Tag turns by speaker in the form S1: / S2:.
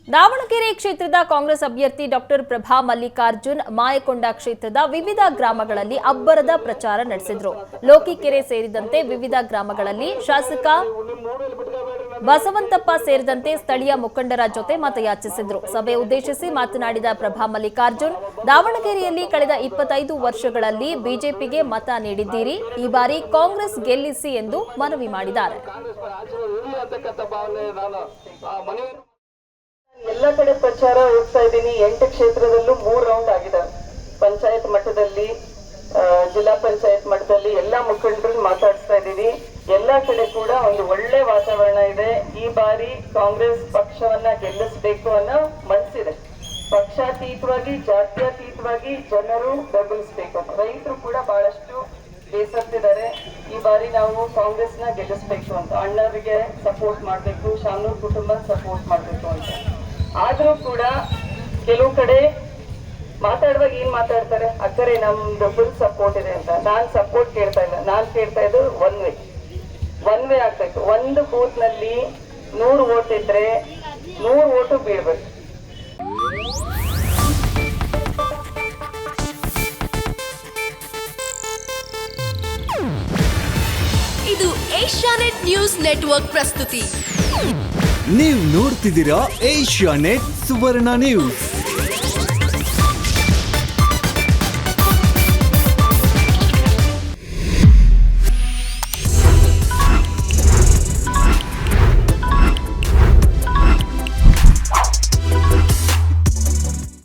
S1: ದಾವಣಗೆರೆ ಕ್ಷೇತ್ರದ ಕಾಂಗ್ರೆಸ್ ಅಭ್ಯರ್ಥಿ ಡಾಕ್ಟರ್ ಪ್ರಭಾ ಮಲ್ಲಿಕಾರ್ಜುನ್ ಮಾಯಕೊಂಡ ಕ್ಷೇತ್ರದ ವಿವಿಧ ಗ್ರಾಮಗಳಲ್ಲಿ ಅಬ್ಬರದ ಪ್ರಚಾರ ನಡೆಸಿದರು. ಲೋಕಿಕೆರೆ ಸೇರಿದಂತೆ ವಿವಿಧ ಗ್ರಾಮಗಳಲ್ಲಿ ಶಾಸಕ ಬಸವಂತಪ್ಪ ಸೇರಿದಂತೆ ಸ್ಥಳೀಯ ಮುಖಂಡರ ಜೊತೆ ಮತಯಾಚಿಸಿದರು. ಸಭೆ ಉದ್ದೇಶಿಸಿ ಮಾತನಾಡಿದ ಪ್ರಭಾ ಮಲ್ಲಿಕಾರ್ಜುನ್, ದಾವಣಗೆರೆಯಲ್ಲಿ ಕಳೆದ 25 ವರ್ಷಗಳಲ್ಲಿ ಬಿಜೆಪಿಗೆ ಮತ ನೀಡಿದ್ದೀರಿ, ಈ ಬಾರಿ ಕಾಂಗ್ರೆಸ್ ಗೆಲ್ಲಿಸಿ ಎಂದು ಮನವಿ ಮಾಡಿದ್ದಾರೆ.
S2: ಎಲ್ಲ ಕಡೆ ಪ್ರಚಾರ ಹೋಗ್ತಾ ಇದ್ದೀನಿ. 8 ಕ್ಷೇತ್ರದಲ್ಲೂ 3 ರೌಂಡ್ ಆಗಿದೆ. ಪಂಚಾಯತ್ ಮಟ್ಟದಲ್ಲಿ, ಜಿಲ್ಲಾ ಪಂಚಾಯತ್ ಮಟ್ಟದಲ್ಲಿ ಎಲ್ಲ ಮುಖಂಡರು ಮಾತಾಡಿಸ್ತಾ ಇದ್ದೀವಿ. ಎಲ್ಲಾ ಕಡೆ ಕೂಡ ಒಂದು ಒಳ್ಳೆ ವಾತಾವರಣ ಇದೆ. ಈ ಬಾರಿ ಕಾಂಗ್ರೆಸ್ ಪಕ್ಷವನ್ನ ಗೆಲ್ಲಿಸಬೇಕು ಅನ್ನೋ ಮನಸ್ಸಿದೆ. ಪಕ್ಷಾತೀತವಾಗಿ, ಜಾತ್ಯತೀತವಾಗಿ ಜನರು ಬೆಂಬಲಿಸಬೇಕು. ರೈತರು ಕೂಡ ಬಹಳಷ್ಟು ಬೇಸತ್ತಿದ್ದಾರೆ. ಈ ಬಾರಿ ನಾವು ಕಾಂಗ್ರೆಸ್ ನ ಗೆಲ್ಲಿಸಬೇಕು ಅಂತ, ಅಣ್ಣರಿಗೆ ಸಪೋರ್ಟ್ ಮಾಡಬೇಕು, ಶಾಮನೂರ್ ಕುಟುಂಬ ಸಪೋರ್ಟ್ ಮಾಡಬೇಕು ಅಂತ. ಆದ್ರೂ ಕೂಡ ಕೆಲವು ಕಡೆ ಮಾತಾಡುವಾಗ ಏನ್ ಮಾತಾಡ್ತಾರೆ, ಅಕ್ಕರೆ ನಮ್ದು ಫುಲ್ ಸಪೋರ್ಟ್ ಇದೆ ಅಂತ. ನಾನ್ ಸಪೋರ್ಟ್ ಕೇಳ್ತಾ ಇಲ್ಲ, ನಾನ್ ಕೇಳ್ತಾ ಇದ್ದು ಒನ್ ವೇ ಆಗ್ಬೇಕು. ಒಂದು ಬೂತ್ ನಲ್ಲಿ 100 ವೋಟ್ ಇದ್ರೆ 100 ವೋಟು ಬೀಳ್ಬೇಕು.
S3: ಇದು ಏಷ್ಯಾನೆಟ್ ನ್ಯೂಸ್ ನೆಟ್ವರ್ಕ್ ಪ್ರಸ್ತುತಿ.
S4: ನೀವು ನೋಡ್ತಿದ್ದೀರಾ ಏಷ್ಯಾನೆಟ್ ಸುವರ್ಣ ನ್ಯೂಸ್.